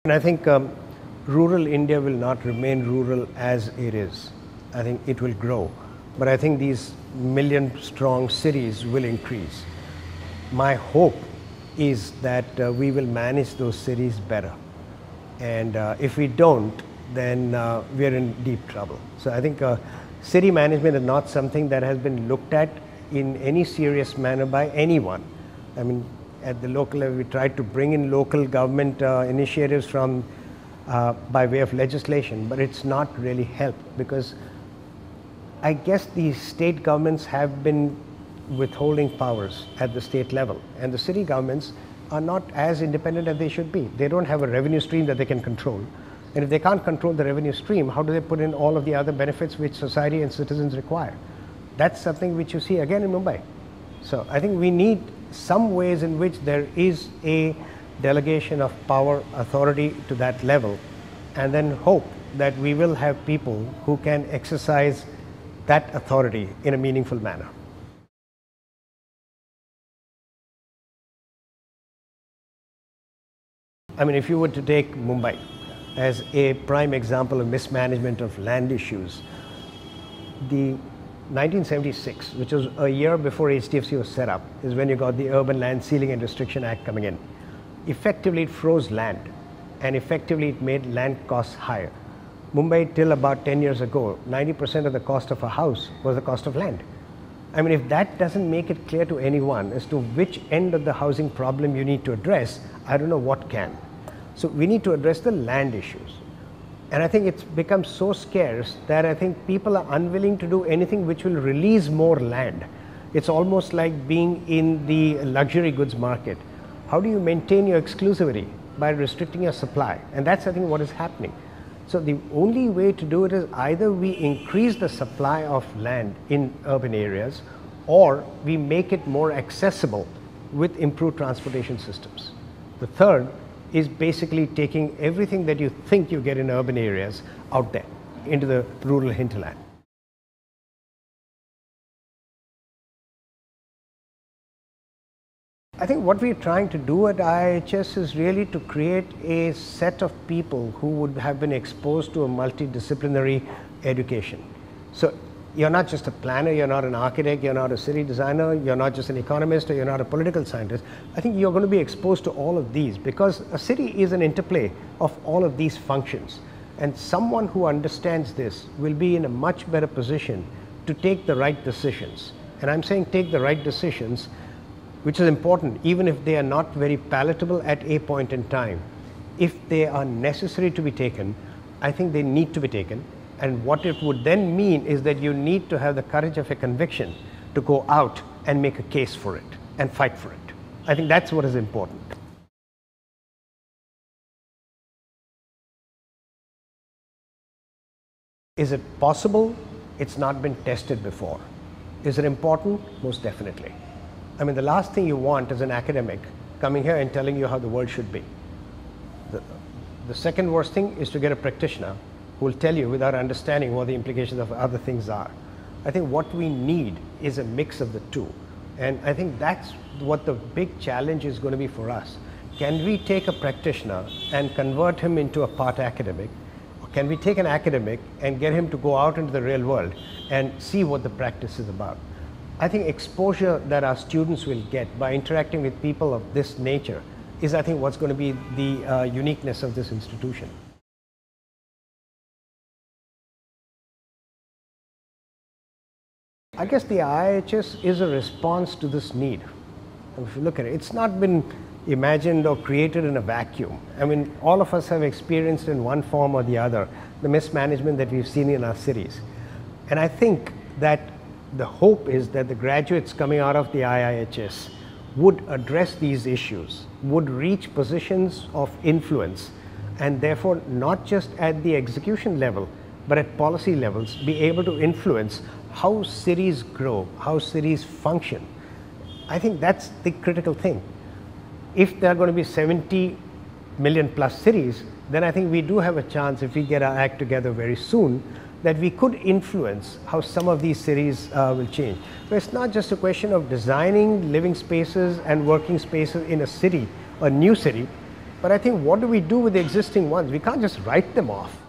And I think rural India will not remain rural as it is. I think it will grow. But I think these million-strong cities will increase. My hope is that we will manage those cities better. And if we don't, then we are in deep trouble. So I think city management is not something that has been looked at in any serious manner by anyone. I mean, at the local level, we tried to bring in local government initiatives from by way of legislation, but it's not really helped, because I guess the state governments have been withholding powers at the state level, and the city governments are not as independent as they should be. They don't have a revenue stream that they can control. And if they can't control the revenue stream, how do they put in all of the other benefits which society and citizens require? That's something which you see again in Mumbai. So I think we need some ways in which there is a delegation of power, authority to that level, and then hope that we will have people who can exercise that authority in a meaningful manner. I mean, if you were to take Mumbai as a prime example of mismanagement of land issues, the 1976, which was a year before HDFC was set up, is when you got the Urban Land Ceiling and Restriction Act coming in. Effectively, it froze land, and effectively it made land costs higher. Mumbai, till about 10 years ago, 90% of the cost of a house was the cost of land. I mean, if that doesn't make it clear to anyone as to which end of the housing problem you need to address, I don't know what can. So we need to address the land issues. And I think it's become so scarce that I think people are unwilling to do anything which will release more land. It's almost like being in the luxury goods market. How do you maintain your exclusivity? By restricting your supply. And that's, I think, what is happening. So the only way to do it is either we increase the supply of land in urban areas, or we make it more accessible with improved transportation systems. The third is basically taking everything that you think you get in urban areas out there into the rural hinterland. I think what we're trying to do at IIHS is really to create a set of people who would have been exposed to a multidisciplinary education. So you're not just a planner, you're not an architect, you're not a city designer, you're not just an economist, or you're not a political scientist. I think you're going to be exposed to all of these, because a city is an interplay of all of these functions. And someone who understands this will be in a much better position to take the right decisions. And I'm saying take the right decisions, which is important, even if they are not very palatable at a point in time. If they are necessary to be taken, I think they need to be taken. And what it would then mean is that you need to have the courage of a conviction to go out and make a case for it and fight for it. I think that's what is important. Is it possible? It's not been tested before. Is it important? Most definitely. I mean, the last thing you want is an academic coming here and telling you how the world should be. The second worst thing is to get a practitioner who will tell you without understanding what the implications of other things are. I think what we need is a mix of the two. And I think that's what the big challenge is going to be for us. Can we take a practitioner and convert him into a part academic? Or can we take an academic and get him to go out into the real world and see what the practice is about? I think exposure that our students will get by interacting with people of this nature is, I think, what's going to be the uniqueness of this institution. I guess the IIHS is a response to this need. If you look at it, it's not been imagined or created in a vacuum. I mean, all of us have experienced in one form or the other the mismanagement that we've seen in our cities. And I think that the hope is that the graduates coming out of the IIHS would address these issues, would reach positions of influence, and therefore not just at the execution level, but at policy levels, be able to influence how cities grow, how cities function. I think that's the critical thing. If there are going to be 70 million plus cities, then I think we do have a chance, if we get our act together very soon, that we could influence how some of these cities will change. So it's not just a question of designing living spaces and working spaces in a city, a new city. But I think, what do we do with the existing ones? We can't just write them off.